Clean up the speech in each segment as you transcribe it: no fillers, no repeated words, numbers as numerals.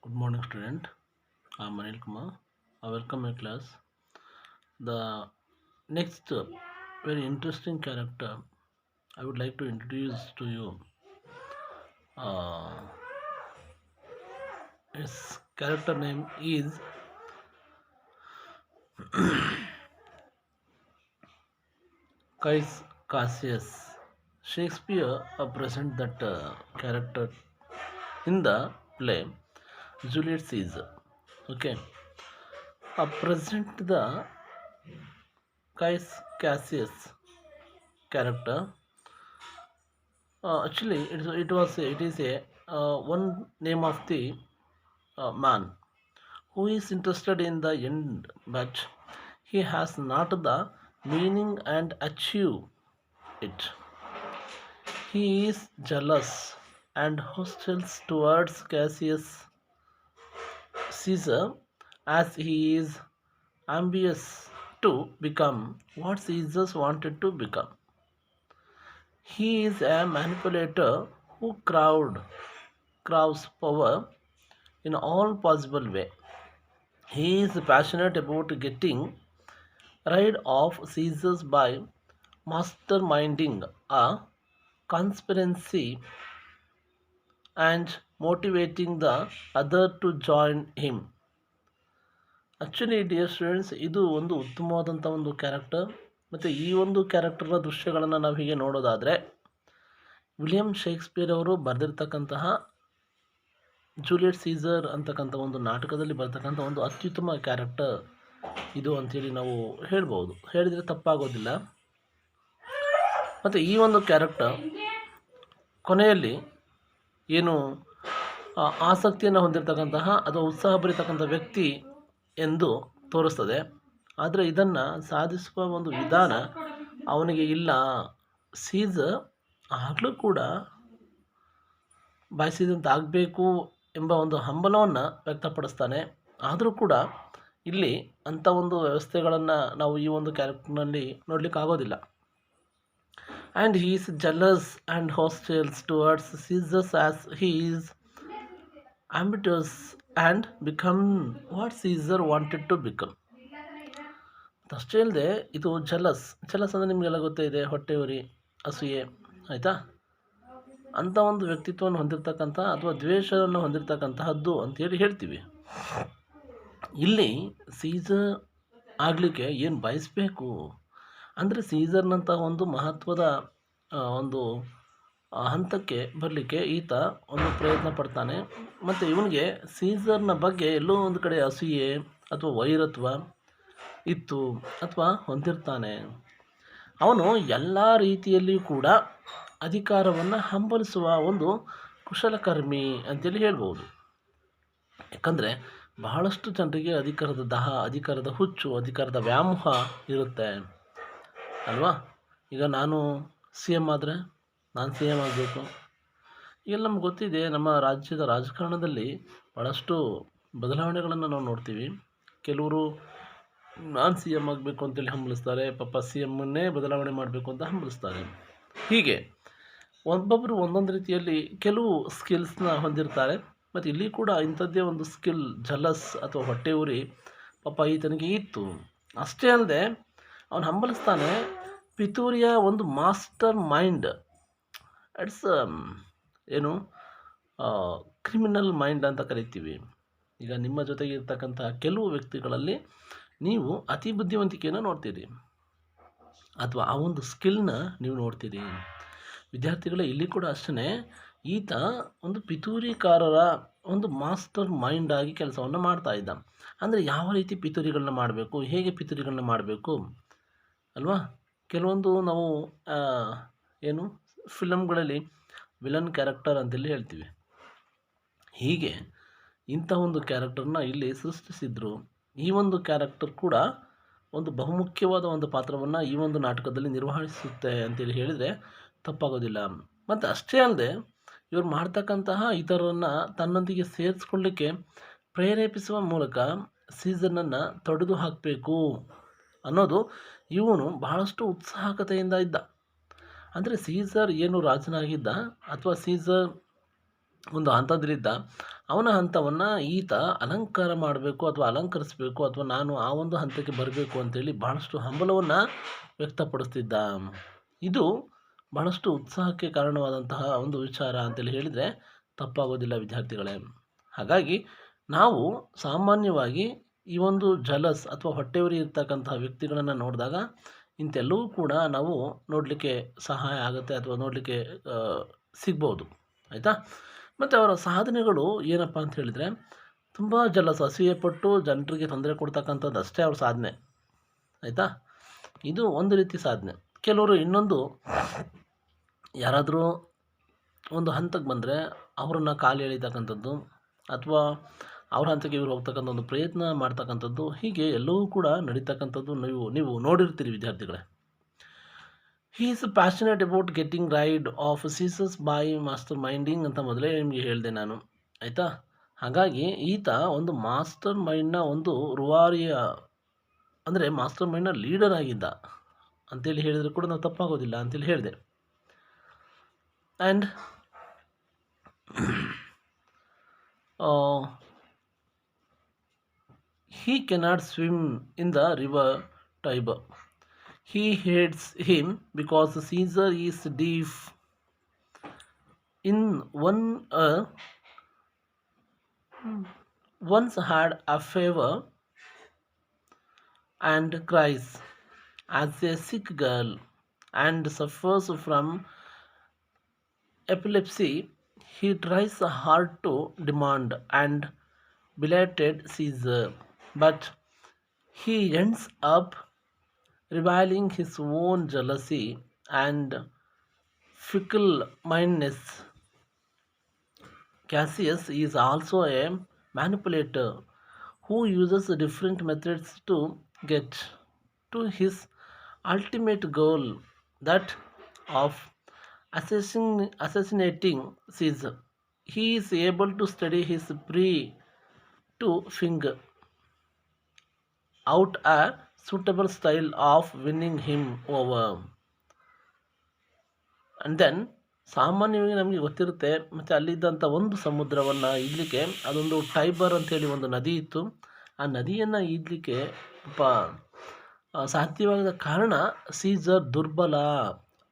Good morning, student. I'm Anil Kumar. I welcome your class. The next very interesting character I would like to introduce to you. Uh, his character name is Caius Cassius. Shakespeare present that character in the play Julius Caesar. Okay, present the Caius Cassius character. Actually, it is a one name of the man who is interested in the end, but he has not the meaning and achieve it. He is jealous and hostile towards Cassius Caesar, as he is ambitious to become what Caesar wanted to become. He is a manipulator who craves power in all possible way. He is passionate about getting rid of Caesars by masterminding a conspiracy and motivating the other to join him. Actually dear students, ಇದು ಒಂದು ಉತ್ತಮವಾದಂಥ ಒಂದು character. ಮತ್ತು ಈ ಒಂದು ಕ್ಯಾರೆಕ್ಟರ್ನ ದೃಶ್ಯಗಳನ್ನು ನಾವು ಹೀಗೆ ನೋಡೋದಾದರೆ, ವಿಲಿಯಂ ಶೇಕ್ಸ್ಪಿಯರ್ ಅವರು ಬರೆದಿರ್ತಕ್ಕಂತಹ ಜೂಲಿಯಟ್ ಸೀಸರ್ ಅಂತಕ್ಕಂಥ ಒಂದು ನಾಟಕದಲ್ಲಿ ಬರ್ತಕ್ಕಂಥ ಒಂದು ಅತ್ಯುತ್ತಮ ಕ್ಯಾರೆಕ್ಟರ್ ಇದು ಅಂಥೇಳಿ ನಾವು ಹೇಳ್ಬೋದು, ಹೇಳಿದರೆ ತಪ್ಪಾಗೋದಿಲ್ಲ. ಮತ್ತು ಈ ಒಂದು ಕ್ಯಾರೆಕ್ಟರ್ ಕೊನೆಯಲ್ಲಿ ಏನು ಆಸಕ್ತಿಯನ್ನು ಹೊಂದಿರತಕ್ಕಂತಹ ಅಥವಾ ಉತ್ಸಾಹಭರಿತಕ್ಕಂಥ ವ್ಯಕ್ತಿ ಎಂದು ತೋರಿಸ್ತದೆ. ಆದರೆ ಇದನ್ನು ಸಾಧಿಸುವ ಒಂದು ವಿಧಾನ ಅವನಿಗೆ ಇಲ್ಲ. ಸೀಸರ್ ಆಗಲೂ ಕೂಡ ಬಯಸಿದಂತೆ ಆಗಬೇಕು ಎಂಬ ಒಂದು ಹಂಬಲವನ್ನು ವ್ಯಕ್ತಪಡಿಸ್ತಾನೆ. ಆದರೂ ಕೂಡ ಇಲ್ಲಿ ಅಂಥ ಒಂದು ವ್ಯವಸ್ಥೆಗಳನ್ನು ನಾವು ಈ ಒಂದು ಕ್ಯಾರೆಕ್ಟರ್ನಲ್ಲಿ ನೋಡಲಿಕ್ಕಾಗೋದಿಲ್ಲ. And he is jealous and hostiles towards Caesar's as he is ambitious and become what Caesar wanted to become. ಅಷ್ಟೇ ಅಲ್ಲದೆ ಇದು ಜಲಸ್ ಅಂದರೆ ನಿಮಗೆಲ್ಲ ಗೊತ್ತೇ ಇದೆ, ಹೊಟ್ಟೆ ಉರಿ, ಅಸೂಯೆ, ಆಯಿತಾ, ಅಂಥ ಒಂದು ವ್ಯಕ್ತಿತ್ವವನ್ನು ಹೊಂದಿರತಕ್ಕಂಥ ಅಥವಾ ದ್ವೇಷವನ್ನು ಹೊಂದಿರತಕ್ಕಂತಹದ್ದು ಅಂತೇಳಿ ಹೇಳ್ತೀವಿ. ಇಲ್ಲಿ ಸೀಸರ್ ಆಗಲಿಕ್ಕೆ ಏನು ಬಯಸಬೇಕು ಅಂದರೆ ಸೀಸರ್ನಂಥ ಒಂದು ಮಹತ್ವದ ಒಂದು ಹಂತಕ್ಕೆ ಬರಲಿಕ್ಕೆ ಈತ ಒಂದು ಪ್ರಯತ್ನ ಪಡ್ತಾನೆ. ಮತ್ತು ಇವನಿಗೆ ಸೀಸರ್ನ ಬಗ್ಗೆ ಎಲ್ಲೋ ಒಂದು ಕಡೆ ಅಸೂಯೆ ಅಥವಾ ವೈರತ್ವ ಇತ್ತು ಅಥವಾ ಹೊಂದಿರ್ತಾನೆ. ಅವನು ಎಲ್ಲ ರೀತಿಯಲ್ಲಿಯೂ ಕೂಡ ಅಧಿಕಾರವನ್ನು ಹಂಬಲಿಸುವ ಒಂದು ಕುಶಲಕರ್ಮಿ ಅಂತೇಳಿ ಹೇಳ್ಬೋದು. ಯಾಕಂದರೆ ಬಹಳಷ್ಟು ಜನರಿಗೆ ಅಧಿಕಾರದ ದಾಹ, ಅಧಿಕಾರದ ಹುಚ್ಚು, ಅಧಿಕಾರದ ವ್ಯಾಮೋಹ ಇರುತ್ತೆ ಅಲ್ವಾ. ಈಗ ನಾನು ಸಿ ಎಮ್ ಆದರೆ ನಾನು ಸಿ ಎಮ್ ಆಗಬೇಕು. ಈಗ ನಮ್ಗೆ ಗೊತ್ತಿದೆ, ನಮ್ಮ ರಾಜ್ಯದ ರಾಜಕಾರಣದಲ್ಲಿ ಭಾಳಷ್ಟು ಬದಲಾವಣೆಗಳನ್ನು ನಾವು ನೋಡ್ತೀವಿ. ಕೆಲವರು ನಾನು ಸಿ ಎಮ್ ಆಗಬೇಕು ಅಂತೇಳಿ ಹಂಬಲಿಸ್ತಾರೆ, ಪಾಪ ಸಿ ಎಮ್ಮನ್ನೇ ಬದಲಾವಣೆ ಮಾಡಬೇಕು ಅಂತ ಹಂಬಲಿಸ್ತಾರೆ. ಹೀಗೆ ಒಬ್ಬೊಬ್ಬರು ಒಂದೊಂದು ರೀತಿಯಲ್ಲಿ ಕೆಲವು ಸ್ಕಿಲ್ಸ್ನ ಹೊಂದಿರ್ತಾರೆ. ಮತ್ತು ಇಲ್ಲಿ ಕೂಡ ಇಂಥದ್ದೇ ಒಂದು ಸ್ಕಿಲ್, ಜಲಸ್ ಅಥವಾ ಹೊಟ್ಟೆ ಉರಿ ಪಾಪ ಈತನಿಗೆ ಇತ್ತು. ಅಷ್ಟೇ ಅಲ್ಲದೆ ಅವನು ಹಂಬಲಿಸ್ತಾನೆ ಪಿತೂರಿಯ ಒಂದು ಮಾಸ್ಟರ್ ಮೈಂಡ್. ಇಟ್ಸ್ ಏನು ಕ್ರಿಮಿನಲ್ ಮೈಂಡ್ ಅಂತ ಕರಿತೀವಿ. ಈಗ ನಿಮ್ಮ ಜೊತೆಗೆ ಇರ್ತಕ್ಕಂಥ ಕೆಲವು ವ್ಯಕ್ತಿಗಳಲ್ಲಿ ನೀವು ಅತಿ ಬುದ್ಧಿವಂತಿಕೆಯನ್ನು ನೋಡ್ತೀರಿ ಅಥವಾ ಆ ಒಂದು ಸ್ಕಿಲ್ನ ನೀವು ನೋಡ್ತೀರಿ. ವಿದ್ಯಾರ್ಥಿಗಳೇ, ಇಲ್ಲಿ ಕೂಡ ಅಷ್ಟೇ, ಈತ ಒಂದು ಪಿತೂರಿಕಾರರ ಒಂದು ಮಾಸ್ಟರ್ ಮೈಂಡ್ ಆಗಿ ಕೆಲಸವನ್ನು ಮಾಡ್ತಾ ಇದ್ದ. ಅಂದರೆ ಯಾವ ರೀತಿ ಪಿತೂರಿಗಳನ್ನ ಮಾಡಬೇಕು, ಹೇಗೆ ಪಿತೂರಿಗಳನ್ನ ಮಾಡಬೇಕು ಅಲ್ವಾ. ಕೆಲವೊಂದು ನಾವು ಏನು ಫಿಲಮ್ಗಳಲ್ಲಿ ವಿಲನ್ ಕ್ಯಾರೆಕ್ಟರ್ ಅಂತೇಳಿ ಹೇಳ್ತೀವಿ. ಹೀಗೆ ಇಂಥ ಒಂದು ಕ್ಯಾರೆಕ್ಟರ್ನ ಇಲ್ಲಿ ಸೃಷ್ಟಿಸಿದ್ರು. ಈ ಒಂದು ಕ್ಯಾರೆಕ್ಟರ್ ಕೂಡ ಒಂದು ಬಹುಮುಖ್ಯವಾದ ಒಂದು ಪಾತ್ರವನ್ನು ಈ ಒಂದು ನಾಟಕದಲ್ಲಿ ನಿರ್ವಹಿಸುತ್ತೆ ಅಂತೇಳಿ ಹೇಳಿದರೆ ತಪ್ಪಾಗೋದಿಲ್ಲ. ಮತ್ತು ಅಷ್ಟೇ ಅಲ್ಲದೆ ಇವರು ಮಾಡ್ತಕ್ಕಂತಹ ಇತರರನ್ನು ತನ್ನೊಂದಿಗೆ ಸೇರಿಸ್ಕೊಳ್ಳಿಕ್ಕೆ ಪ್ರೇರೇಪಿಸುವ ಮೂಲಕ ಸೀಸನನ್ನು ತೊಡೆದು ಹಾಕಬೇಕು ಅನ್ನೋದು ಇವನು ಬಹಳಷ್ಟು ಉತ್ಸಾಹಕತೆಯಿಂದ ಇದ್ದ. ಅಂದರೆ ಸೀಸರ್ ಏನು ರಾಜನಾಗಿದ್ದ ಅಥವಾ ಸೀಸರ್ ಒಂದು ಹಂತದಲ್ಲಿದ್ದ, ಅವನ ಹಂತವನ್ನು ಈತ ಅಲಂಕಾರ ಮಾಡಬೇಕು ಅಥವಾ ಅಲಂಕರಿಸಬೇಕು ಅಥವಾ ನಾನು ಆ ಒಂದು ಹಂತಕ್ಕೆ ಬರಬೇಕು ಅಂತೇಳಿ ಬಹಳಷ್ಟು ಹಂಬಲವನ್ನು ವ್ಯಕ್ತಪಡಿಸ್ತಿದ್ದ. ಇದು ಬಹಳಷ್ಟು ಉತ್ಸಾಹಕ್ಕೆ ಕಾರಣವಾದಂತಹ ಒಂದು ವಿಚಾರ ಅಂತೇಳಿ ಹೇಳಿದರೆ ತಪ್ಪಾಗೋದಿಲ್ಲ ವಿದ್ಯಾರ್ಥಿಗಳೇ. ಹಾಗಾಗಿ ನಾವು ಸಾಮಾನ್ಯವಾಗಿ ಈ ಒಂದು ಜಲಸ್ ಅಥವಾ ಹೊಟ್ಟೆಯುರಿ ಇರ್ತಕ್ಕಂತಹ ವ್ಯಕ್ತಿಗಳನ್ನು ನೋಡಿದಾಗ ಇಂಥೆಲ್ಲವೂ ಕೂಡ ನಾವು ನೋಡಲಿಕ್ಕೆ ಸಹಾಯ ಆಗುತ್ತೆ ಅಥವಾ ನೋಡಲಿಕ್ಕೆ ಸಿಗ್ಬೋದು, ಆಯಿತಾ. ಮತ್ತು ಅವರ ಸಾಧನೆಗಳು ಏನಪ್ಪ ಅಂತ ಹೇಳಿದರೆ ತುಂಬ ಜಲಸ್, ಅಸೂಯೆಪಟ್ಟು ಜನರಿಗೆ ತೊಂದರೆ ಕೊಡ್ತಕ್ಕಂಥದ್ದು ಅಷ್ಟೇ ಅವ್ರ ಸಾಧನೆ, ಆಯಿತಾ. ಇದು ಒಂದು ರೀತಿ ಸಾಧನೆ. ಕೆಲವರು ಇನ್ನೊಂದು, ಯಾರಾದರೂ ಒಂದು ಹಂತಕ್ಕೆ ಬಂದರೆ ಅವರನ್ನು ಕಾಲು ಎಳಿತಕ್ಕಂಥದ್ದು ಅಥವಾ ಅವ್ರ ಹಂತಕ್ಕೆ ಇವರು ಹೋಗ್ತಕ್ಕಂಥ ಒಂದು ಪ್ರಯತ್ನ ಮಾಡ್ತಕ್ಕಂಥದ್ದು, ಹೀಗೆ ಎಲ್ಲವೂ ಕೂಡ ನಡೀತಕ್ಕಂಥದ್ದು ನೀವು ನೋಡಿರ್ತೀರಿ ವಿದ್ಯಾರ್ಥಿಗಳೇ. He is passionate about getting rid of ಸೀಸಸ್ ಬೈ ಮಾಸ್ಟರ್ ಮೈಂಡಿಂಗ್ ಅಂತ ಮೊದಲೇ ನಿಮಗೆ ಹೇಳಿದೆ ನಾನು, ಆಯಿತಾ. ಹಾಗಾಗಿ ಈತ ಒಂದು ಮಾಸ್ಟರ್ ಮೈಂಡ್ನ ಒಂದು ರೂವಾರಿಯ, ಅಂದರೆ ಮಾಸ್ಟರ್ ಮೈಂಡ್ನ ಲೀಡರ್ ಆಗಿದ್ದ ಅಂತೇಳಿ ಹೇಳಿದರೆ ಕೂಡ ನಾವು ತಪ್ಪಾಗೋದಿಲ್ಲ ಅಂತೇಳಿ ಹೇಳಿದೆ. And he cannot swim in the river Tiber. He hates him because Caesar is deaf. In once had a fever and cries as a sick girl and suffers from epilepsy. He tries hard to demand and belated Caesar, but he ends up revealing his own jealousy and fickle-mindedness. Cassius is also a manipulator who uses different methods to get to his ultimate goal, that of assassinating Caesar. He is able to study his prey to figure out a suitable style of winning him over. And then ಸಾಮಾನ್ಯವಾಗಿ ನಮಗೆ ಗೊತ್ತಿರುತ್ತೆ, ಮತ್ತು ಅಲ್ಲಿದ್ದಂಥ ಒಂದು ಸಮುದ್ರವನ್ನು ಈಜಲಿಕ್ಕೆ, ಅದೊಂದು Tiber ಅಂಥೇಳಿ ಒಂದು ನದಿ ಇತ್ತು. ಆ ನದಿಯನ್ನು ಈಜಲಿಕ್ಕೆ ಸಾಧ್ಯವಾಗದ ಕಾರಣ ಸೀಸರ್ ದುರ್ಬಲ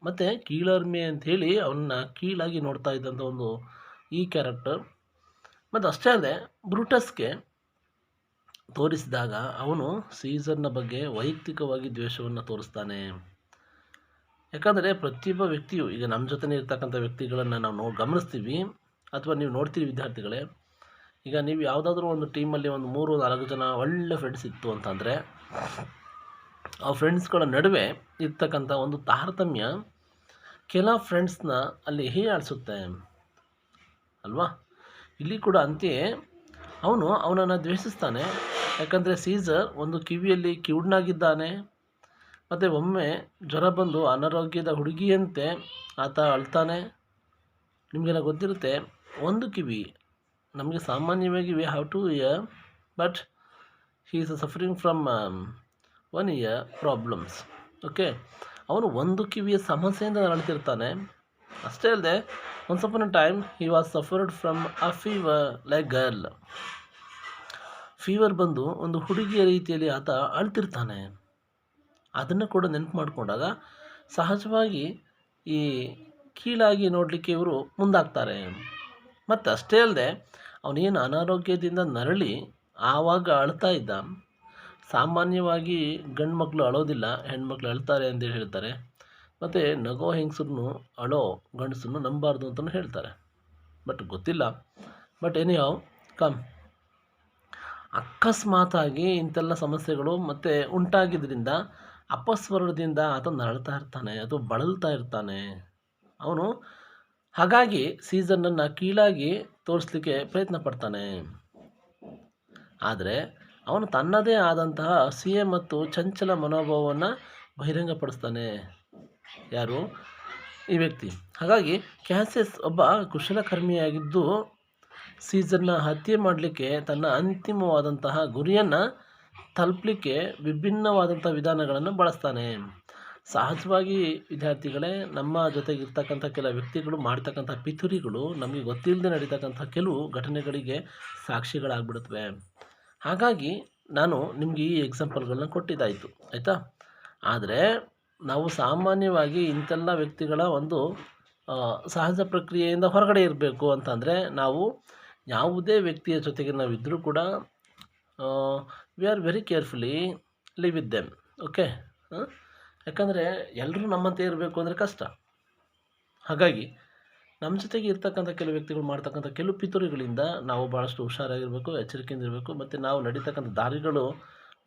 ಮತ್ತು ಕೀಳರಿಮೆ ಅಂಥೇಳಿ ಅವನ್ನ ಕೀಳಾಗಿ ನೋಡ್ತಾ ಇದ್ದಂಥ ಒಂದು ಈ ಕ್ಯಾರೆಕ್ಟರ್. ಮತ್ತು ಅಷ್ಟೇ ಅಲ್ಲದೆ ಬ್ರೂಟಸ್ಗೆ ತೋರಿಸಿದಾಗ ಅವನು ಸೀಸರ್ನ ಬಗ್ಗೆ ವೈಯಕ್ತಿಕವಾಗಿ ದ್ವೇಷವನ್ನು ತೋರಿಸ್ತಾನೆ. ಯಾಕಂದರೆ ಪ್ರತಿಯೊಬ್ಬ ವ್ಯಕ್ತಿಯು, ಈಗ ನಮ್ಮ ಜೊತೆ ಇರ್ತಕ್ಕಂಥ ವ್ಯಕ್ತಿಗಳನ್ನು ನಾವು ಗಮನಿಸ್ತೀವಿ ಅಥವಾ ನೀವು ನೋಡ್ತೀವಿ ವಿದ್ಯಾರ್ಥಿಗಳೇ. ಈಗ ನೀವು ಯಾವುದಾದ್ರೂ ಒಂದು ಟೀಮಲ್ಲಿ ಒಂದು 3-4 ಜನ ಒಳ್ಳೆ ಫ್ರೆಂಡ್ಸ್ ಇತ್ತು ಅಂತಂದರೆ ಆ ಫ್ರೆಂಡ್ಸ್ಗಳ ನಡುವೆ ಇರ್ತಕ್ಕಂಥ ಒಂದು ತಾರತಮ್ಯ ಕೆಲ ಫ್ರೆಂಡ್ಸ್ನ ಅಲ್ಲಿ ಹೀಯಾಳಿಸುತ್ತೆ ಅಲ್ವಾ. ಇಲ್ಲಿ ಕೂಡ ಅಂತೆಯೇ ಅವನನ್ನು ದ್ವೇಷಿಸ್ತಾನೆ. ಯಾಕಂದರೆ ಸೀಸರ್ ಒಂದು ಕಿವಿಯಲ್ಲಿ ಕಿವುಡನಾಗಿದ್ದಾನೆ, ಮತ್ತು ಒಮ್ಮೆ ಜ್ವರ ಬಂದು ಅನಾರೋಗ್ಯದ ಹುಡುಗಿಯಂತೆ ಆತ ಅಳ್ತಾನೆ. ನಿಮಗೆಲ್ಲ ಗೊತ್ತಿರುತ್ತೆ, ಒಂದು ಕಿವಿ ನಮಗೆ ಸಾಮಾನ್ಯವಾಗಿ we have 2 year, but he is suffering from 1 year problems. Okay, ಅವನು ಒಂದು ಕಿವಿಯ ಸಮಸ್ಯೆಯಿಂದ ನರಳ್ತಿರ್ತಾನೆ. ಅಷ್ಟೇ ಅಲ್ಲದೆ once upon a time he was suffered from a fever like girl. Fever ಬಂದು ಒಂದು ಹುಡುಗಿಯ ರೀತಿಯಲ್ಲಿ ಆತ ಅಳ್ತಿರ್ತಾನೆ. ಅದನ್ನು ಕೂಡ ನೆನಪು ಮಾಡಿಕೊಂಡಾಗ ಸಹಜವಾಗಿ ಈ ಕೀಳಾಗಿ ನೋಡಲಿಕ್ಕೆ ಇವರು ಮುಂದಾಗ್ತಾರೆ. ಮತ್ತು ಅಷ್ಟೇ ಅಲ್ಲದೆ ಅವನೇನು ಅನಾರೋಗ್ಯದಿಂದ ನರಳಿ ಆವಾಗ ಅಳ್ತಾ ಇದ್ದ. ಸಾಮಾನ್ಯವಾಗಿ ಗಂಡು ಮಕ್ಕಳು ಅಳೋದಿಲ್ಲ, ಹೆಣ್ಮಕ್ಳು ಅಳ್ತಾರೆ ಅಂತೇಳಿ ಹೇಳ್ತಾರೆ. ಮತ್ತು ನಗೋ ಹೆಂಗಸನ್ನು ಅಳೋ ಗಂಡಸನ್ನು ನಂಬಾರ್ದು ಅಂತಲೂ ಹೇಳ್ತಾರೆ. ಬಟ್ ಗೊತ್ತಿಲ್ಲ. ಬಟ್ ಎನಿಹೌ ಕಮ್, ಅಕಸ್ಮಾತಾಗಿ ಇಂಥೆಲ್ಲ ಸಮಸ್ಯೆಗಳು ಮತ್ತು ಉಂಟಾಗಿದ್ದರಿಂದ ಅಪಸ್ವರದಿಂದ ಆತ ನರಳ್ತಾ ಇರ್ತಾನೆ ಅಥವಾ ಬಳಲ್ತಾ ಇರ್ತಾನೆ ಅವನು. ಹಾಗಾಗಿ ಸೀಸನ್ನನ್ನು ಕೀಳಾಗಿ ತೋರಿಸ್ಲಿಕ್ಕೆ ಪ್ರಯತ್ನ ಪಡ್ತಾನೆ. ಆದರೆ ಅವನು ತನ್ನದೇ ಆದಂತಹ ಅಸೂಯೆ ಮತ್ತು ಚಂಚಲ ಮನೋಭಾವವನ್ನು ಬಹಿರಂಗಪಡಿಸ್ತಾನೆ. ಯಾರು? ಈ ವ್ಯಕ್ತಿ. ಹಾಗಾಗಿ ಕ್ಯಾಸಿಯಸ್ ಒಬ್ಬ ಕುಶಲಕರ್ಮಿಯಾಗಿದ್ದು ಸೀಸರ್ನ ಹತ್ಯೆ ಮಾಡಲಿಕ್ಕೆ ತನ್ನ ಅಂತಿಮವಾದಂತಹ ಗುರಿಯನ್ನು ತಲುಪಲಿಕ್ಕೆ ವಿಭಿನ್ನವಾದಂಥ ವಿಧಾನಗಳನ್ನು ಬಳಸ್ತಾನೆ. ಸಹಜವಾಗಿ ವಿದ್ಯಾರ್ಥಿಗಳೇ, ನಮ್ಮ ಜೊತೆಗಿರ್ತಕ್ಕಂಥ ಕೆಲ ವ್ಯಕ್ತಿಗಳು ಮಾಡ್ತಕ್ಕಂಥ ಪಿತೂರಿಗಳು ನಮಗೆ ಗೊತ್ತಿಲ್ಲದೆ ನಡೀತಕ್ಕಂಥ ಕೆಲವು ಘಟನೆಗಳಿಗೆ ಸಾಕ್ಷಿಗಳಾಗ್ಬಿಡುತ್ತವೆ. ಹಾಗಾಗಿ ನಾನು ನಿಮಗೆ ಈ ಎಕ್ಸಾಂಪಲ್ಗಳನ್ನ ಕೊಟ್ಟಿದ್ದಾಯಿತು, ಆಯಿತಾ. ಆದರೆ ನಾವು ಸಾಮಾನ್ಯವಾಗಿ ಇಂಥೆಲ್ಲ ವ್ಯಕ್ತಿಗಳ ಒಂದು ಸಹಜ ಪ್ರಕ್ರಿಯೆಯಿಂದ ಹೊರಗಡೆ ಇರಬೇಕು ಅಂತಂದರೆ, ನಾವು ಯಾವುದೇ ವ್ಯಕ್ತಿಯ ಜೊತೆಗೆ ನಾವಿದ್ದರೂ ಕೂಡ we are very carefully live with them. Okay. ಯಾಕಂದರೆ ಎಲ್ಲರೂ ನಮ್ಮಂತೆ ಇರಬೇಕು ಅಂದರೆ ಕಷ್ಟ. ಹಾಗಾಗಿ ನಮ್ಮ ಜೊತೆಗೆ ಇರ್ತಕ್ಕಂಥ ಕೆಲವು ವ್ಯಕ್ತಿಗಳು ಮಾಡ್ತಕ್ಕಂಥ ಕೆಲವು ಪಿತೂರಿಗಳಿಂದ ನಾವು ಭಾಳಷ್ಟು ಹುಷಾರಾಗಿರಬೇಕು, ಎಚ್ಚರಿಕೆಯಿಂದ ಇರಬೇಕು. ಮತ್ತು ನಾವು ನಡೀತಕ್ಕಂಥ ದಾರಿಗಳು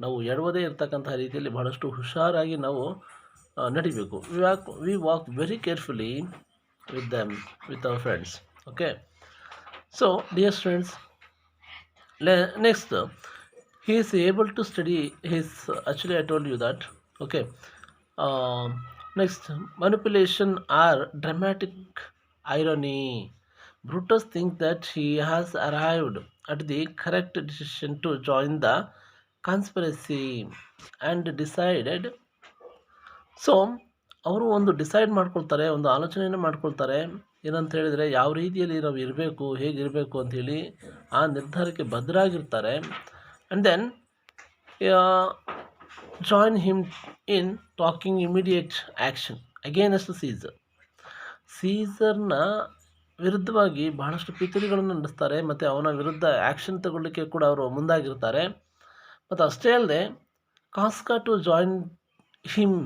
ನಾವು ಎಡವದೇ ಇರ್ತಕ್ಕಂಥ ರೀತಿಯಲ್ಲಿ ಭಾಳಷ್ಟು ಹುಷಾರಾಗಿ ನಾವು ನಡಿಬೇಕು. We walk very carefully with them, with our friends. Okay, so dear friends, next he is able to study his, actually I told you that. Okay. Next, manipulation or dramatic irony. Brutus thinks that he has arrived at the correct decision to join the conspiracy and decided. So ಅವರು ಒಂದು decide ಮಾಡ್ಕೊಳ್ತಾರೆ, ಒಂದು ಆಲೋಚನೆಯನ್ನು ಮಾಡ್ಕೊಳ್ತಾರೆ. ಏನಂತ ಹೇಳಿದರೆ, ಯಾವ ರೀತಿಯಲ್ಲಿ ನಾವು ಇರಬೇಕು, ಹೇಗಿರಬೇಕು ಅಂಥೇಳಿ ಆ ನಿರ್ಧಾರಕ್ಕೆ ಬದ್ಧರಾಗಿರ್ತಾರೆ. And then join him in talking immediate action against Caesar. ಸೀಸರ್ನ ವಿರುದ್ಧವಾಗಿ ಬಹಳಷ್ಟು ಪಿತೂರಿಗಳನ್ನು ನಡೆಸ್ತಾರೆ ಮತ್ತು ಅವನ ವಿರುದ್ಧ ಆ್ಯಕ್ಷನ್ ತಗೊಳ್ಳಿಕ್ಕೆ ಕೂಡ ಅವರು ಮುಂದಾಗಿರ್ತಾರೆ. ಮತ್ತು ಅಷ್ಟೇ ಅಲ್ಲದೆ ಕಾಸ್ಕಾ ಟು ಜಾಯಿನ್ ಹಿಮ್,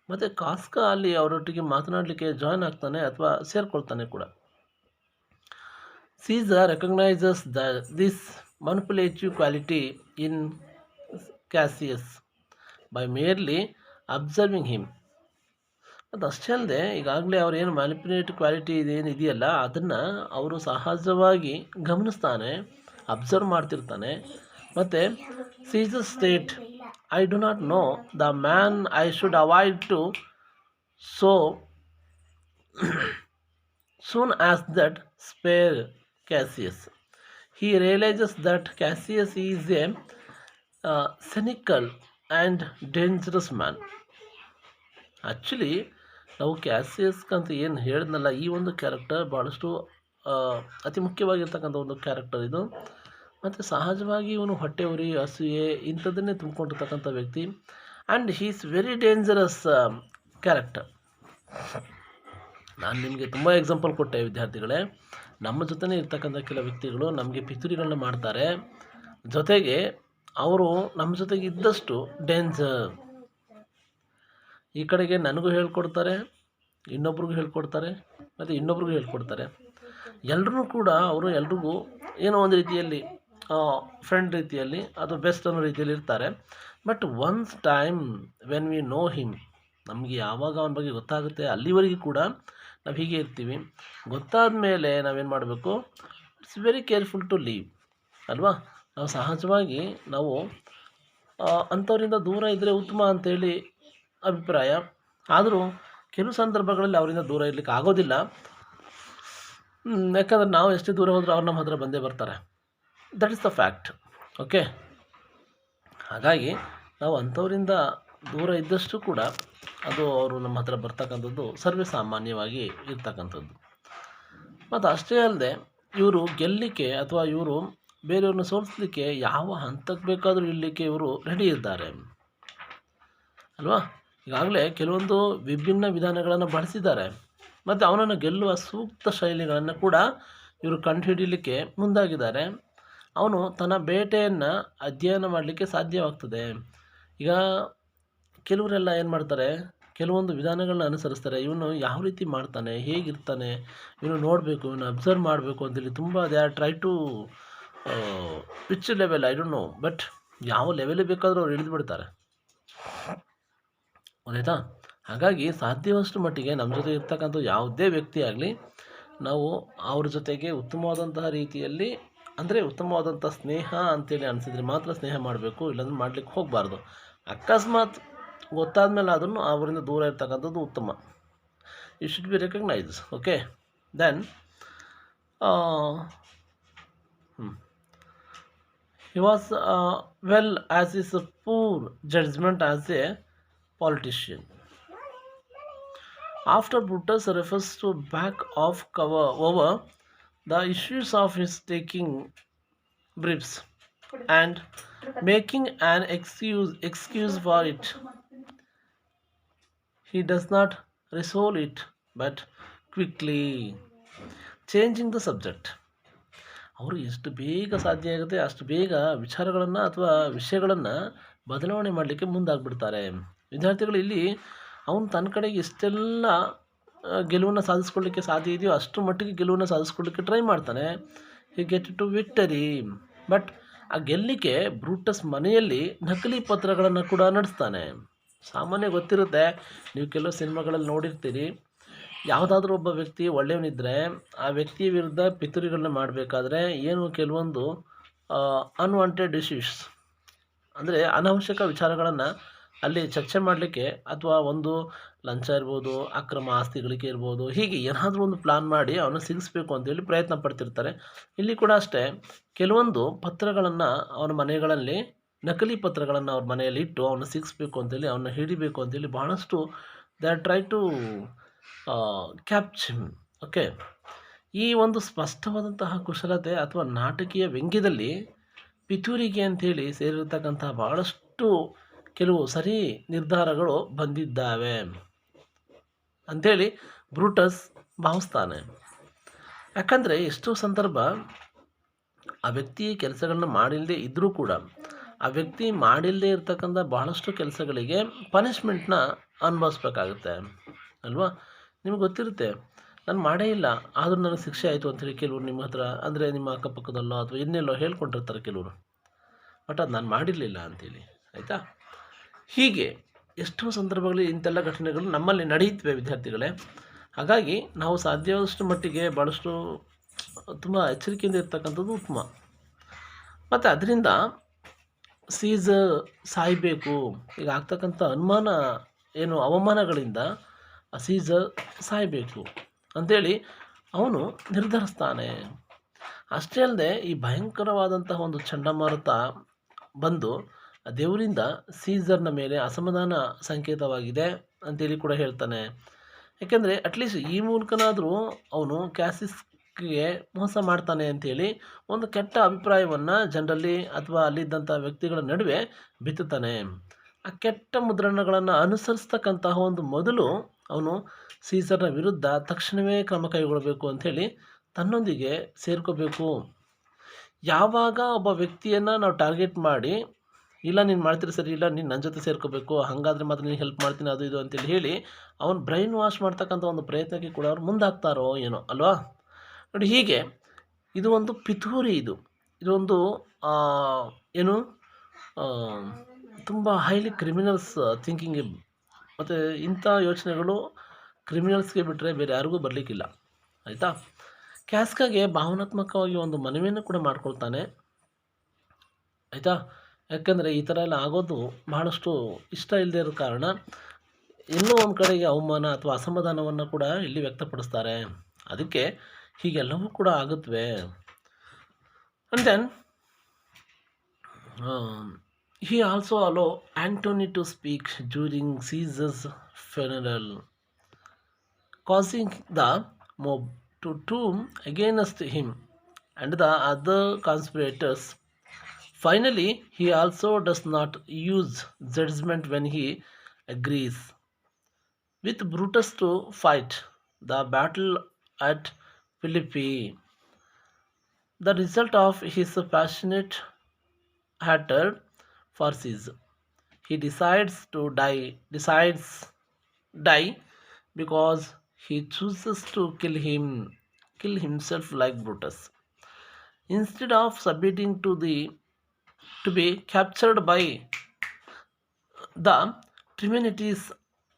ಮತ್ತು ಕಾಸ್ಕಾ ಅಲ್ಲಿ ಅವರೊಟ್ಟಿಗೆ ಮಾತನಾಡಲಿಕ್ಕೆ ಜಾಯ್ನ್ ಆಗ್ತಾನೆ ಅಥವಾ ಸೇರಿಕೊಳ್ತಾನೆ ಕೂಡ. Caesar recognises this manipulative quality in Cassius by merely observing him. ಅದು ಅಷ್ಟೇ ಅಲ್ಲದೆ ಈಗಾಗಲೇ ಅವ್ರು ಏನು ಮ್ಯಾನಿಪ್ಯುಲೇಟಿವ್ ಕ್ವಾಲಿಟಿ ಇದೆಯಲ್ಲ, ಅದನ್ನು ಅವರು ಸಹಜವಾಗಿ ಗಮನಿಸ್ತಾನೆ, ಅಬ್ಸರ್ವ್ ಮಾಡ್ತಿರ್ತಾನೆ. ಮತ್ತು Caesar state, I do not know the man I should avoid to so soon as that spare Cassius. He realizes that Cassius is a cynical and dangerous man. Actually ನಾವು ಕ್ಯಾಸಿಯಸ್ಕಂತ ಏನು ಹೇಳಿದ್ನಲ್ಲ, ಈ ಒಂದು ಕ್ಯಾರೆಕ್ಟರ್ ಭಾಳಷ್ಟು ಅತಿ ಮುಖ್ಯವಾಗಿರ್ತಕ್ಕಂಥ ಒಂದು ಕ್ಯಾರೆಕ್ಟರ್ ಇದು. ಮತ್ತು ಸಹಜವಾಗಿ ಇವನು ಹೊಟ್ಟೆ ಉರಿ, ಅಸೂಯೆ ಇಂಥದ್ದನ್ನೇ ತುಂಬಿಕೊಂಡಿರ್ತಕ್ಕಂಥ ವ್ಯಕ್ತಿ. And he is very dangerous character. ನಾನು ನಿಮಗೆ ತುಂಬ ಎಕ್ಸಾಂಪಲ್ ಕೊಟ್ಟೆ ವಿದ್ಯಾರ್ಥಿಗಳೇ. ನಮ್ಮ ಜೊತೆನೇ ಇರ್ತಕ್ಕಂಥ ಕೆಲ ವ್ಯಕ್ತಿಗಳು ನಮಗೆ ಪಿತೂರಿಗಳನ್ನ ಮಾಡ್ತಾರೆ, ಜೊತೆಗೆ ಅವರು ನಮ್ಮ ಜೊತೆಗೆ ಇದ್ದಷ್ಟು ಡೇಂಜರ್. ಈ ಕಡೆಗೆ ನನಗೂ ಹೇಳ್ಕೊಡ್ತಾರೆ, ಇನ್ನೊಬ್ರಿಗೂ ಹೇಳ್ಕೊಡ್ತಾರೆ, ಮತ್ತು ಇನ್ನೊಬ್ರಿಗೂ ಹೇಳ್ಕೊಡ್ತಾರೆ. ಎಲ್ಲರೂ ಕೂಡ ಅವರು ಎಲ್ರಿಗೂ ಏನೋ ಒಂದು ರೀತಿಯಲ್ಲಿ ಫ್ರೆಂಡ್ ರೀತಿಯಲ್ಲಿ, ಅದು ಬೆಸ್ಟ್ ಅನ್ನೋ ರೀತಿಯಲ್ಲಿ ಇರ್ತಾರೆ. But once time when we know him, ನಮಗೆ ಯಾವಾಗ ಅವನ ಬಗ್ಗೆ ಗೊತ್ತಾಗುತ್ತೆ ಅಲ್ಲಿವರೆಗೂ ಕೂಡ ನಾವು ಹೀಗೆ ಇರ್ತೀವಿ. ಗೊತ್ತಾದ ಮೇಲೆ ನಾವೇನು ಮಾಡಬೇಕು? It's very careful to leave ಅಲ್ವಾ. ನಾವು ಸಹಜವಾಗಿ ನಾವು ಅಂಥವರಿಂದ ದೂರ ಇದ್ದರೆ ಉತ್ತಮ ಅಂತೇಳಿ ಅಭಿಪ್ರಾಯ. ಆದರೂ ಕೆಲವು ಸಂದರ್ಭಗಳಲ್ಲಿ ಅವರಿಂದ ದೂರ ಇರಲಿಕ್ಕೆ ಆಗೋದಿಲ್ಲ. ಯಾಕಂದರೆ ನಾವು ಎಷ್ಟೇ ದೂರ ಹೋದರೂ ಅವ್ರು ನಮ್ಮ ಹತ್ರ ಬಂದೇ ಬರ್ತಾರೆ. That is the fact. Okay. ಹಾಗಾಗಿ ನಾವು ಅಂಥವರಿಂದ ದೂರ ಇದ್ದಷ್ಟು ಕೂಡ ಅದು ಅವರು ನಮ್ಮ ಹತ್ರ ಬರ್ತಕ್ಕಂಥದ್ದು ಸರ್ವೇ ಸಾಮಾನ್ಯವಾಗಿ ಇರ್ತಕ್ಕಂಥದ್ದು. ಮತ್ತು ಅಷ್ಟೇ ಅಲ್ಲದೆ ಇವರು ಗೆಲ್ಲಲಿಕ್ಕೆ ಅಥವಾ ಇವರು ಬೇರೆಯವ್ರನ್ನ ಸೋಲಿಸಲಿಕ್ಕೆ ಯಾವ ಹಂತಕ್ಕೆ ಬೇಕಾದರೂ ಇರಲಿಕ್ಕೆ ಇವರು ರೆಡಿ ಇದ್ದಾರೆ ಅಲ್ವಾ. ಈಗಾಗಲೇ ಕೆಲವೊಂದು ವಿಭಿನ್ನ ವಿಧಾನಗಳನ್ನು ಬಳಸಿದ್ದಾರೆ ಮತ್ತು ಅವನನ್ನು ಗೆಲ್ಲುವ ಸೂಕ್ತ ಶೈಲಿಗಳನ್ನು ಕೂಡ ಇವರು ಕಂಡುಹಿಡಿಯಲಿಕ್ಕೆ ಮುಂದಾಗಿದ್ದಾರೆ. ಅವನು ತನ್ನ ಬೇಟೆಯನ್ನು ಅಧ್ಯಯನ ಮಾಡಲಿಕ್ಕೆ ಸಾಧ್ಯವಾಗ್ತದೆ. ಈಗ ಕೆಲವರೆಲ್ಲ ಏನು ಮಾಡ್ತಾರೆ, ಕೆಲವೊಂದು ವಿಧಾನಗಳನ್ನ ಅನುಸರಿಸ್ತಾರೆ. ಇವನು ಯಾವ ರೀತಿ ಮಾಡ್ತಾನೆ, ಹೇಗಿರ್ತಾನೆ, ಇವನು ನೋಡಬೇಕು, ಇವನು ಅಬ್ಸರ್ವ್ ಮಾಡಬೇಕು ಅಂತೇಳಿ ತುಂಬ they are try to which level I don't know, but ಯಾವ ಲೆವೆಲಿಗೆ ಬೇಕಾದರೂ ಅವ್ರು ಇಳಿದು ಬಿಡ್ತಾರೆ, ಗೊತ್ತಾಯ್ತಾ. ಹಾಗಾಗಿ ಸಾಧ್ಯವಷ್ಟು ಮಟ್ಟಿಗೆ ನಮ್ಮ ಜೊತೆ ಇರ್ತಕ್ಕಂಥ ಯಾವುದೇ ವ್ಯಕ್ತಿ ಆಗಲಿ, ನಾವು ಅವ್ರ ಜೊತೆಗೆ ಉತ್ತಮವಾದಂತಹ ರೀತಿಯಲ್ಲಿ, ಅಂದರೆ ಉತ್ತಮವಾದಂಥ ಸ್ನೇಹ ಅಂತೇಳಿ ಅನಿಸಿದರೆ ಮಾತ್ರ ಸ್ನೇಹ ಮಾಡಬೇಕು, ಇಲ್ಲಾಂದ್ರೆ ಮಾಡಲಿಕ್ಕೆ ಹೋಗಬಾರ್ದು. ಅಕಸ್ಮಾತ್ ಗೊತ್ತಾದ ಮೇಲೆ ಅದನ್ನು ಅವರಿಂದ ದೂರ ಇರ್ತಕ್ಕಂಥದ್ದು ಉತ್ತಮ. You should be recognise. Okay. Then he was well as his poor judgment as a politician. After Brutus refers to back off cover over the issues of his taking briefs and making an excuse for it. He does not resolve it, but quickly changing the subject. ಅವರು ಎಷ್ಟು ಬೇಗ ಸಾಧ್ಯ ಆಗುತ್ತೆ ಅಷ್ಟು ಬೇಗ ವಿಚಾರಗಳನ್ನು ಅಥವಾ ವಿಷಯಗಳನ್ನು ಬದಲಾವಣೆ ಮಾಡಲಿಕ್ಕೆ ಮುಂದಾಗ್ಬಿಡ್ತಾರೆ ವಿದ್ಯಾರ್ಥಿಗಳು. ಇಲ್ಲಿ ಅವನು ತನ್ನ ಕಡೆಗೆ ಎಷ್ಟೆಲ್ಲ ಗೆಲುವನ್ನು ಸಾಧಿಸ್ಕೊಳ್ಳಿಕ್ಕೆ ಸಾಧ್ಯ ಇದೆಯೋ ಅಷ್ಟು ಮಟ್ಟಿಗೆ ಗೆಲುವನ್ನು ಸಾಧಿಸ್ಕೊಳ್ಳಿಕ್ಕೆ ಟ್ರೈ ಮಾಡ್ತಾನೆ. He get to victory. But ಆ ಗೆಲ್ಲಿಕೆ ಬ್ರೂಟಸ್ ಮನೆಯಲ್ಲಿ ನಕಲಿ ಪತ್ರಗಳನ್ನು ಕೂಡ ನಡೆಸ್ತಾನೆ. ಸಾಮಾನ್ಯ ಗೊತ್ತಿರುತ್ತೆ, ನೀವು ಕೆಲವು ಸಿನಿಮಾಗಳಲ್ಲಿ ನೋಡಿರ್ತೀರಿ, ಯಾವುದಾದ್ರೂ ಒಬ್ಬ ವ್ಯಕ್ತಿ ಒಳ್ಳೆಯವನಿದ್ದರೆ ಆ ವ್ಯಕ್ತಿಯ ವಿರುದ್ಧ ಪಿತೂರಿಗಳನ್ನ ಮಾಡಬೇಕಾದ್ರೆ ಏನು ಕೆಲವೊಂದು ಅನ್ವಾಂಟೆಡ್ ಇಶ್ಯೂಸ್ ಅಂದರೆ ಅನಾವಶ್ಯಕ ವಿಚಾರಗಳನ್ನು ಅಲ್ಲಿ ಚರ್ಚೆ ಮಾಡಲಿಕ್ಕೆ ಅಥವಾ ಒಂದು ಲಂಚ ಇರ್ಬೋದು, ಅಕ್ರಮ ಆಸ್ತಿ ಗಳಿಕೆ ಇರ್ಬೋದು, ಹೀಗೆ ಏನಾದರೂ ಒಂದು ಪ್ಲಾನ್ ಮಾಡಿ ಅವನು ಸಿಗಿಸ್ಬೇಕು ಅಂತೇಳಿ ಪ್ರಯತ್ನ ಪಡ್ತಿರ್ತಾರೆ. ಇಲ್ಲಿ ಕೂಡ ಅಷ್ಟೇ, ಕೆಲವೊಂದು ಪತ್ರಗಳನ್ನು ಅವನ ಮನೆಗಳಲ್ಲಿ ನಕಲಿ ಪತ್ರಗಳನ್ನು ಅವ್ರ ಮನೆಯಲ್ಲಿ ಇಟ್ಟು ಅವನು ಸಿಗಿಸ್ಬೇಕು ಅಂತೇಳಿ ಅವನ್ನ ಹಿಡಿಬೇಕು ಅಂತೇಳಿ ಬಹಳಷ್ಟು they are try to capture him. Okay, ಈ ಒಂದು ಸ್ಪಷ್ಟವಾದಂತಹ ಕುಶಲತೆ ಅಥವಾ ನಾಟಕೀಯ ವ್ಯಂಗ್ಯದಲ್ಲಿ ಪಿತೂರಿಗೆ ಅಂಥೇಳಿ ಸೇರಿರ್ತಕ್ಕಂಥ ಬಹಳಷ್ಟು ಕೆಲವು ಸರಿ ನಿರ್ಧಾರಗಳು ಬಂದಿದ್ದಾವೆ ಅಂಥೇಳಿ ಬ್ರೂಟಸ್ ಭಾವಿಸ್ತಾನೆ. ಯಾಕಂದರೆ ಎಷ್ಟೋ ಸಂದರ್ಭ ಆ ವ್ಯಕ್ತಿ ಕೆಲಸಗಳನ್ನ ಮಾಡಿಲ್ಲದೆ ಇದ್ದರೂ ಕೂಡ ಆ ವ್ಯಕ್ತಿ ಮಾಡಿಲ್ಲದೆ ಇರ್ತಕ್ಕಂಥ ಬಹಳಷ್ಟು ಕೆಲಸಗಳಿಗೆ ಪನಿಷ್ಮೆಂಟ್ನ ಅನುಭವಿಸ್ಬೇಕಾಗುತ್ತೆ ಅಲ್ವಾ. ನಿಮ್ಗೆ ಗೊತ್ತಿರುತ್ತೆ, ನಾನು ಮಾಡೇ ಇಲ್ಲ ಆದರೂ ನನಗೆ ಶಿಕ್ಷೆ ಆಯಿತು ಅಂಥೇಳಿ ಕೆಲವರು ನಿಮ್ಮ ಹತ್ರ ಅಂದರೆ ನಿಮ್ಮ ಅಕ್ಕಪಕ್ಕದಲ್ಲೋ ಅಥವಾ ಇನ್ನೆಲ್ಲೋ ಹೇಳ್ಕೊಂಡಿರ್ತಾರೆ ಕೆಲವರು. ಬಟ್ ಅದು ನಾನು ಮಾಡಿರಲಿಲ್ಲ ಅಂಥೇಳಿ, ಆಯಿತಾ. ಹೀಗೆ ಎಷ್ಟೋ ಸಂದರ್ಭಗಳಲ್ಲಿ ಇಂಥೆಲ್ಲ ಘಟನೆಗಳು ನಮ್ಮಲ್ಲಿ ನಡೆಯುತ್ತವೆ ವಿದ್ಯಾರ್ಥಿಗಳೇ. ಹಾಗಾಗಿ ನಾವು ಸಾಧ್ಯವಾದಷ್ಟು ಮಟ್ಟಿಗೆ ಭಾಳಷ್ಟು ತುಂಬ ಎಚ್ಚರಿಕೆಯಿಂದ ಇರ್ತಕ್ಕಂಥದ್ದು ಉತ್ತಮ. ಮತ್ತು ಅದರಿಂದ ಸೀಸರ್ ಸಾಯಬೇಕು, ಈಗ ಆಗ್ತಕ್ಕಂಥ ಅನುಮಾನ ಏನು ಅವಮಾನಗಳಿಂದ ಆ ಸೀಸರ್ ಸಾಯಬೇಕು ಅಂಥೇಳಿ ಅವನು ನಿರ್ಧರಿಸ್ತಾನೆ. ಅಷ್ಟೇ ಅಲ್ಲದೆ ಈ ಭಯಂಕರವಾದಂತಹ ಒಂದು ಚಂಡಮಾರುತ ಬಂದು ದೇವರಿಂದ ಸೀಸರ್ನ ಮೇಲೆ ಅಸಮಾಧಾನ ಸಂಕೇತವಾಗಿದೆ ಅಂತೇಳಿ ಕೂಡ ಹೇಳ್ತಾನೆ. ಯಾಕೆಂದರೆ ಅಟ್ಲೀಸ್ಟ್ ಈ ಮೂಲಕನಾದರೂ ಅವನು ಕ್ಯಾಸಿಸ್ಗೆ ಮೋಸ ಮಾಡ್ತಾನೆ ಅಂಥೇಳಿ ಒಂದು ಕೆಟ್ಟ ಅಭಿಪ್ರಾಯವನ್ನು ಜನರಲ್ಲಿ ಅಥವಾ ಅಲ್ಲಿದ್ದಂಥ ವ್ಯಕ್ತಿಗಳ ನಡುವೆ ಬಿತ್ತುತ್ತಾನೆ. ಆ ಕೆಟ್ಟ ಮುದ್ರಣಗಳನ್ನು ಅನುಸರಿಸ್ತಕ್ಕಂತಹ ಒಂದು ಮೊದಲು ಅವನು ಸೀಸರ್ನ ವಿರುದ್ಧ ತಕ್ಷಣವೇ ಕ್ರಮ ಕೈಗೊಳ್ಳಬೇಕು ಅಂಥೇಳಿ ತನ್ನೊಂದಿಗೆ ಸೇರ್ಕೋಬೇಕು. ಯಾವಾಗ ಒಬ್ಬ ವ್ಯಕ್ತಿಯನ್ನು ನಾವು ಟಾರ್ಗೆಟ್ ಮಾಡಿ, ಇಲ್ಲ ನೀನು ಮಾಡ್ತೀರಿ ಸರಿ, ಇಲ್ಲ ನೀನು ನನ್ನ ಜೊತೆ ಸೇರ್ಕೋಬೇಕು, ಹಾಗಾದರೆ ಮಾತ್ರ ನೀನು ಹೆಲ್ಪ್ ಮಾಡ್ತೀನಿ ಅದು ಇದು ಅಂತೇಳಿ ಹೇಳಿ ಅವನು ಬ್ರೈನ್ ವಾಶ್ ಮಾಡ್ತಕ್ಕಂಥ ಒಂದು ಪ್ರಯತ್ನಕ್ಕೆ ಕೂಡ ಅವ್ರು ಮುಂದಾಗ್ತಾರೋ ಏನೋ ಅಲ್ವಾ. ನೋಡಿ, ಹೀಗೆ ಇದು ಒಂದು ಪಿತೂರಿ, ಇದೊಂದು ಏನು ತುಂಬ ಹೈಲಿ ಕ್ರಿಮಿನಲ್ಸ್ ಥಿಂಕಿಂಗ್. ಮತ್ತು ಇಂಥ ಯೋಚನೆಗಳು ಕ್ರಿಮಿನಲ್ಸ್ಗೆ ಬಿಟ್ಟರೆ ಬೇರೆ ಯಾರಿಗೂ ಬರಲಿಕ್ಕಿಲ್ಲ, ಆಯಿತಾ. ಕ್ಯಾಸ್ಕಾಗೆ ಭಾವನಾತ್ಮಕವಾಗಿ ಒಂದು ಮನವಿಯನ್ನು ಕೂಡ ಮಾಡ್ಕೊಳ್ತಾನೆ, ಆಯಿತಾ. ಯಾಕಂದರೆ ಈ ಥರ ಎಲ್ಲ ಆಗೋದು ಬಹಳಷ್ಟು ಇಷ್ಟ ಇಲ್ಲದೆ ಇರೋ ಕಾರಣ ಎಲ್ಲೋ ಒಂದು ಕಡೆಗೆ ಅವಮಾನ ಅಥವಾ ಅಸಮಾಧಾನವನ್ನು ಕೂಡ ಇಲ್ಲಿ ವ್ಯಕ್ತಪಡಿಸ್ತಾರೆ. ಅದಕ್ಕೆ ಹೀಗೆಲ್ಲವೂ ಕೂಡ ಆಗುತ್ತವೆ. And then he also allowed Antony to speak during Caesar's funeral, causing the mob to turn against him and the other conspirators. Finally, he also does not use judgment when he agrees with Brutus to fight the battle at Philippi. The result of his passionate hatred for Caesar, he decides die because he chooses to kill himself like Brutus instead of submitting to be captured by the Trimenes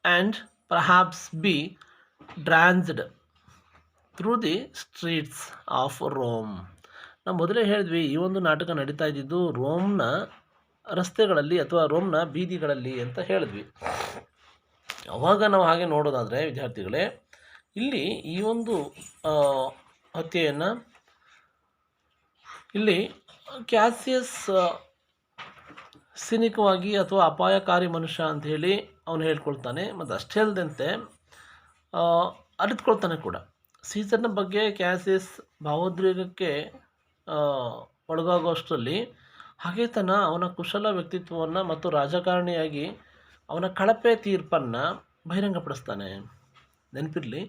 and perhaps be dragged through the streets of Rome. ನಾವು ಮೊದಲೇ ಹೇಳಿದ್ವಿ, ಈ ಒಂದು ನಾಟಕ ನಡೀತಾ ಇದ್ದಿದ್ದು ರೋಮ್ನ ರಸ್ತೆಗಳಲ್ಲಿ ಅಥವಾ ರೋಮ್ನ ಬೀದಿಗಳಲ್ಲಿ ಅಂತ ಹೇಳಿದ್ವಿ. ಅವಾಗ ನಾವು ಹಾಗೆ ನೋಡೋದಾದರೆ ವಿದ್ಯಾರ್ಥಿಗಳೇ, ಇಲ್ಲಿ ಈ ಒಂದು ಹತ್ಯೆಯನ್ನು ಇಲ್ಲಿ ಕ್ಯಾಸಿಯಸ್ ಸಿನಿಕವಾಗಿ ಅಥವಾ ಅಪಾಯಕಾರಿ ಮನುಷ್ಯ ಅಂಥೇಳಿ ಅವನು ಹೇಳ್ಕೊಳ್ತಾನೆ. ಮತ್ತು ಅಷ್ಟೇ ಅಲ್ಲದಂತೆ ಅರಿತುಕೊಳ್ತಾನೆ ಕೂಡ. ಸೀಸರ್ನ ಬಗ್ಗೆ ಕ್ಯಾಸಿಯಸ್ ಭಾವೋದ್ವೇಗಕ್ಕೆ ಆ, ಒಳಗಾಗುವಷ್ಟರಲ್ಲಿ ಹಗೆತನ ಅವನ ಕುಶಲ ವ್ಯಕ್ತಿತ್ವವನ್ನು ಮತ್ತು ರಾಜಕಾರಣಿಯಾಗಿ ಅವನ ಕಳಪೆ ತೀರ್ಪನ್ನು ಬಹಿರಂಗಪಡಿಸ್ತಾನೆ. ನೆನಪಿರಲಿ,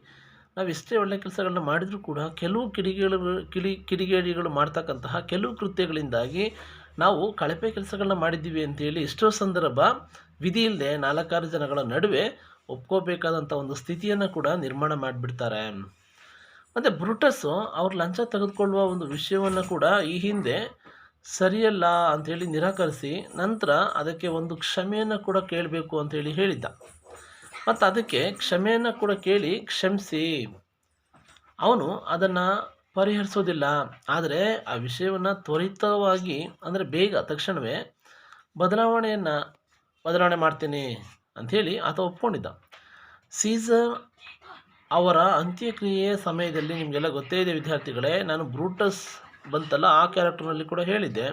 ನಾವು ಎಷ್ಟೇ ಒಳ್ಳೆಯ ಕೆಲಸಗಳನ್ನ ಮಾಡಿದರೂ ಕೂಡ ಕೆಲವು ಕಿಡಿಗೇಡಿಗಳು ಮಾಡ್ತಕ್ಕಂತಹ ಕೆಲವು ಕೃತ್ಯಗಳಿಂದಾಗಿ ನಾವು ಕಳಪೆ ಕೆಲಸಗಳನ್ನ ಮಾಡಿದ್ದೀವಿ ಅಂತೇಳಿ ಎಷ್ಟೋ ಸಂದರ್ಭ ವಿಧಿ ಇಲ್ಲದೆ 4-6 ಜನಗಳ ನಡುವೆ ಒಪ್ಕೋಬೇಕಾದಂಥ ಒಂದು ಸ್ಥಿತಿಯನ್ನು ಕೂಡ ನಿರ್ಮಾಣ ಮಾಡಿಬಿಡ್ತಾರೆ. ಮತ್ತು ಬ್ರೂಟಸ್ಸು ಅವ್ರು ಲಂಚ ತೆಗೆದುಕೊಳ್ಳುವ ಒಂದು ವಿಷಯವನ್ನು ಕೂಡ ಈ ಹಿಂದೆ ಸರಿಯಲ್ಲ ಅಂಥೇಳಿ ನಿರಾಕರಿಸಿ ನಂತರ ಅದಕ್ಕೆ ಒಂದು ಕ್ಷಮೆಯನ್ನು ಕೂಡ ಕೇಳಬೇಕು ಅಂಥೇಳಿ ಹೇಳಿದ್ದ. ಮತ್ತು ಅದಕ್ಕೆ ಕ್ಷಮೆಯನ್ನು ಕೂಡ ಕೇಳಿ ಕ್ಷಮಿಸಿ ಅವನು ಅದನ್ನು ಪರಿಹರಿಸೋದಿಲ್ಲ. ಆದರೆ ಆ ವಿಷಯವನ್ನು ತ್ವರಿತವಾಗಿ ಅಂದರೆ ಬೇಗ ತಕ್ಷಣವೇ ಬದಲಾವಣೆ ಮಾಡ್ತೀನಿ ಅಂಥೇಳಿ ಆತ ಒಪ್ಕೊಂಡಿದ್ದ. ಸೀಸರ್ ಅವರ ಅಂತ್ಯಕ್ರಿಯೆಯ ಸಮಯದಲ್ಲಿ ನಿಮಗೆಲ್ಲ ಗೊತ್ತೇ ಇದೆ ವಿದ್ಯಾರ್ಥಿಗಳೇ, ನಾನು ಬ್ರೂಟಸ್ ಬಂತಲ್ಲ ಆ ಕ್ಯಾರೆಕ್ಟರ್ನಲ್ಲಿ ಕೂಡ ಹೇಳಿದ್ದೆ,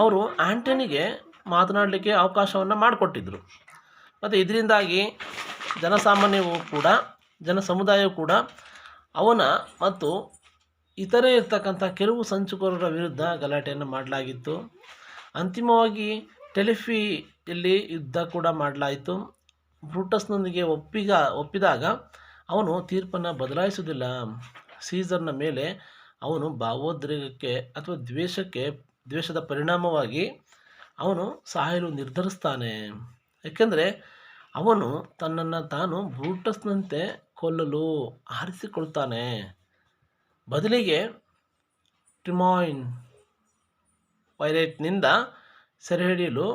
ಅವರು ಆ್ಯಂಟನಿಗೆ ಮಾತನಾಡಲಿಕ್ಕೆ ಅವಕಾಶವನ್ನು ಮಾಡಿಕೊಟ್ಟಿದ್ದರು. ಮತ್ತು ಇದರಿಂದಾಗಿ ಜನಸಮುದಾಯವು ಕೂಡ ಅವನ ಮತ್ತು ಇತರೆ ಇರ್ತಕ್ಕಂಥ ಕೆಲವು ಸಂಚುಕೋರರ ವಿರುದ್ಧ ಗಲಾಟೆಯನ್ನು ಮಾಡಲಾಗಿತ್ತು. ಅಂತಿಮವಾಗಿ ಟೆಲಿಫಿಯಲ್ಲಿ ಯುದ್ಧ ಕೂಡ ಮಾಡಲಾಯಿತು. ಬ್ರೂಟಸ್ನೊಂದಿಗೆ ಒಪ್ಪಿದಾಗ ಅವನು ತೀರ್ಪನ್ನು ಬದಲಾಯಿಸುವುದಿಲ್ಲ. ಸೀಸರ್ನ ಮೇಲೆ ಅವನು ಭಾವೋದ್ರೇಕಕ್ಕೆ ಅಥವಾ ದ್ವೇಷದ ಪರಿಣಾಮವಾಗಿ ಅವನು ಸಾಯಲು ನಿರ್ಧರಿಸ್ತಾನೆ. ಏಕೆಂದರೆ ಅವನು ತನ್ನನ್ನು ತಾನು ಬ್ರೂಟಸ್ನಂತೆ ಕೊಲ್ಲಲು ಆರಿಸಿಕೊಳ್ತಾನೆ. ಬದಲಿಗೆ ಟ್ರಿಮಾಯಿನ್ ಪೈರೇಟ್ನಿಂದ ಸೆರೆಹಿಡಿಯಲು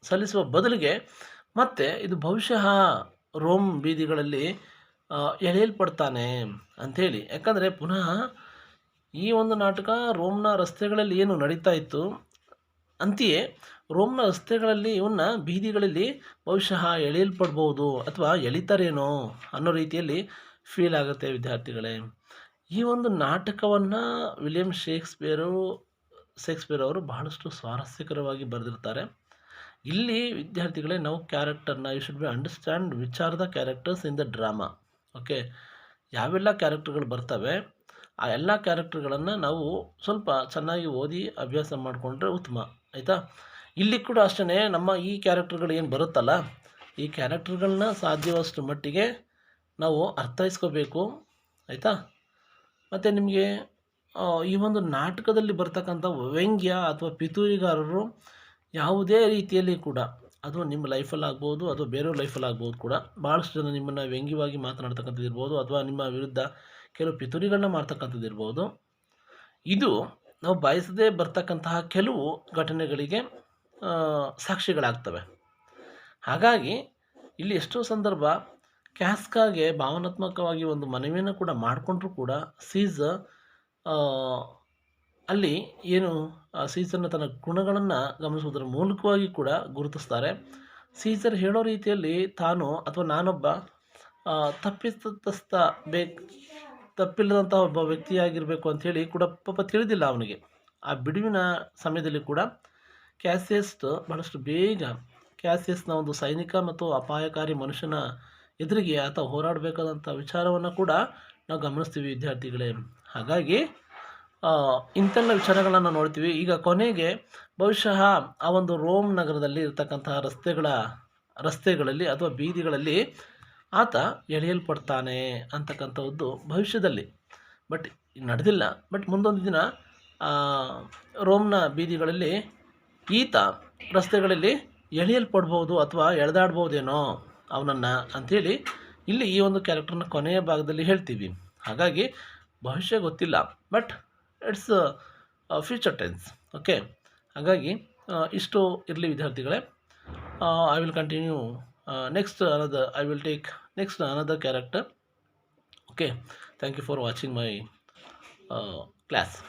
ಸಲ್ಲಿಸುವ ಬದಲಿಗೆ ಮತ್ತೆ ಇದು ಬಹುಶಃ ರೋಮ್ ಬೀದಿಗಳಲ್ಲಿ ಎಳೆಯಲ್ಪಡ್ತಾನೆ ಅಂಥೇಳಿ. ಯಾಕಂದರೆ ಪುನಃ ಈ ಒಂದು ನಾಟಕ ರೋಮ್ನ ರಸ್ತೆಗಳಲ್ಲಿ ಏನು ನಡೀತಾ ಇತ್ತು ಅಂತೆಯೇ ರೋಮ್ನ ರಸ್ತೆಗಳಲ್ಲಿ ಇವನ್ನ ಬೀದಿಗಳಲ್ಲಿ ಬಹುಶಃ ಎಳೆಯಲ್ಪಡ್ಬೋದು ಅಥವಾ ಎಳಿತಾರೇನೋ ಅನ್ನೋ ರೀತಿಯಲ್ಲಿ ಫೀಲ್ ಆಗುತ್ತೆ ವಿದ್ಯಾರ್ಥಿಗಳೇ. ಈ ಒಂದು ನಾಟಕವನ್ನು ವಿಲಿಯಂ ಶೇಕ್ಸ್ಪಿಯರ್ ಅವರು ಬಹಳಷ್ಟು ಸ್ವಾರಸ್ಯಕರವಾಗಿ ಬರೆದಿರ್ತಾರೆ. ಇಲ್ಲಿ ವಿದ್ಯಾರ್ಥಿಗಳೇ ನಾವು ಕ್ಯಾರೆಕ್ಟರ್ನ you should be understand which are the characters in the drama. Okay, ಯಾವೆಲ್ಲ ಕ್ಯಾರೆಕ್ಟರ್ಗಳು ಬರ್ತವೆ ಆ ಎಲ್ಲ ಕ್ಯಾರೆಕ್ಟರ್ಗಳನ್ನು ನಾವು ಸ್ವಲ್ಪ ಚೆನ್ನಾಗಿ ಓದಿ ಅಭ್ಯಾಸ ಮಾಡಿಕೊಂಡ್ರೆ ಉತ್ತಮ, ಆಯಿತಾ. ಇಲ್ಲಿ ಕೂಡ ಅಷ್ಟೇ ನಮ್ಮ ಈ ಕ್ಯಾರೆಕ್ಟರ್ಗಳು ಏನು ಬರುತ್ತಲ್ಲ ಈ ಕ್ಯಾರೆಕ್ಟರ್ಗಳನ್ನ ಸಾಧ್ಯವಷ್ಟು ಮಟ್ಟಿಗೆ ನಾವು ಅರ್ಥೈಸ್ಕೋಬೇಕು, ಆಯಿತಾ. ಮತ್ತು ನಿಮಗೆ ಈ ಒಂದು ನಾಟಕದಲ್ಲಿ ಬರ್ತಕ್ಕಂಥ ವ್ಯಂಗ್ಯ ಅಥವಾ ಪಿತೂರಿಗಾರರು ಯಾವುದೇ ರೀತಿಯಲ್ಲಿ ಕೂಡ ಅದು ನಿಮ್ಮ ಲೈಫಲ್ಲಿ ಆಗ್ಬೋದು ಅಥವಾ ಬೇರೆಯವ್ರ ಲೈಫಲ್ಲಿ ಆಗ್ಬೋದು ಕೂಡ ಭಾಳಷ್ಟು ಜನ ನಿಮ್ಮನ್ನು ವ್ಯಂಗ್ಯವಾಗಿ ಮಾತನಾಡ್ತಕ್ಕಂಥದ್ದು ಇರ್ಬೋದು ಅಥವಾ ನಿಮ್ಮ ವಿರುದ್ಧ ಕೆಲವು ಪಿತೂರಿಗಳನ್ನ ಮಾಡ್ತಕ್ಕಂಥದ್ದು ಇರ್ಬೋದು. ಇದು ನಾವು ಬಯಸದೇ ಬರ್ತಕ್ಕಂತಹ ಕೆಲವು ಘಟನೆಗಳಿಗೆ ಸಾಕ್ಷಿಗಳಾಗ್ತವೆ. ಹಾಗಾಗಿ ಇಲ್ಲಿ ಎಷ್ಟೋ ಸಂದರ್ಭ ಕ್ಯಾಸ್ಕಾಗೆ ಭಾವನಾತ್ಮಕವಾಗಿ ಒಂದು ಮನವಿಯನ್ನು ಕೂಡ ಮಾಡಿಕೊಂಡ್ರೂ ಕೂಡ ಸೀಸರ್ ಅಲ್ಲಿ ಏನು ಸೀಸರ್ನ ತನ್ನ ಗುಣಗಳನ್ನು ಗಮನಿಸುವುದರ ಮೂಲಕವಾಗಿ ಕೂಡ ಗುರುತಿಸ್ತಾರೆ. ಸೀಸರ್ ಹೇಳೋ ರೀತಿಯಲ್ಲಿ ತಾನು ಅಥವಾ ನಾನೊಬ್ಬ ತಪ್ಪಿಲ್ಲದಂಥ ಒಬ್ಬ ವ್ಯಕ್ತಿಯಾಗಿರಬೇಕು ಅಂಥೇಳಿ ಕೂಡ ಪಾಪ ತಿಳಿದಿಲ್ಲ ಅವನಿಗೆ. ಆ ಬಿಡುವಿನ ಸಮಯದಲ್ಲಿ ಕೂಡ ಬಹಳಷ್ಟು ಬೇಗ ಕ್ಯಾಸಿಯಸ್ನ ಒಂದು ಸೈನಿಕ ಮತ್ತು ಅಪಾಯಕಾರಿ ಮನುಷ್ಯನ ಎದುರಿಗೆ ಆತ ಹೋರಾಡಬೇಕಾದಂಥ ವಿಚಾರವನ್ನು ಕೂಡ ನಾವು ಗಮನಿಸ್ತೀವಿ ವಿದ್ಯಾರ್ಥಿಗಳೇ. ಹಾಗಾಗಿ ಇಂಥೆಲ್ಲ ವಿಚಾರಗಳನ್ನು ನೋಡ್ತೀವಿ. ಈಗ ಕೊನೆಗೆ ಬಹುಶಃ ಆ ಒಂದು ರೋಮ್ ನಗರದಲ್ಲಿ ಇರತಕ್ಕಂತಹ ರಸ್ತೆಗಳಲ್ಲಿ ಅಥವಾ ಬೀದಿಗಳಲ್ಲಿ ಆತ ಎಳೆಯಲ್ಪಡ್ತಾನೆ ಅಂತಕ್ಕಂಥದ್ದು ಭವಿಷ್ಯದಲ್ಲಿ, ಬಟ್ ನಡೆದಿಲ್ಲ. ಬಟ್ ಮುಂದೊಂದು ದಿನ ರೋಮ್ನ ಬೀದಿಗಳಲ್ಲಿ ಈತ ರಸ್ತೆಗಳಲ್ಲಿ ಎಳೆಯಲ್ಪಡ್ಬೋದು ಅಥವಾ ಎಳೆದಾಡ್ಬೋದೇನೋ ಅವನನ್ನು ಅಂಥೇಳಿ ಇಲ್ಲಿ ಈ ಒಂದು ಕ್ಯಾರೆಕ್ಟರ್ನ ಕೊನೆಯ ಭಾಗದಲ್ಲಿ ಹೇಳ್ತೀವಿ. ಹಾಗಾಗಿ ಭವಿಷ್ಯ ಗೊತ್ತಿಲ್ಲ, but it's future tense. Okay, ಹಾಗಾಗಿ ಇಷ್ಟು ಇರಲಿ ವಿದ್ಯಾರ್ಥಿಗಳೇ. I will continue I will take next another character. Okay, thank you for watching my class.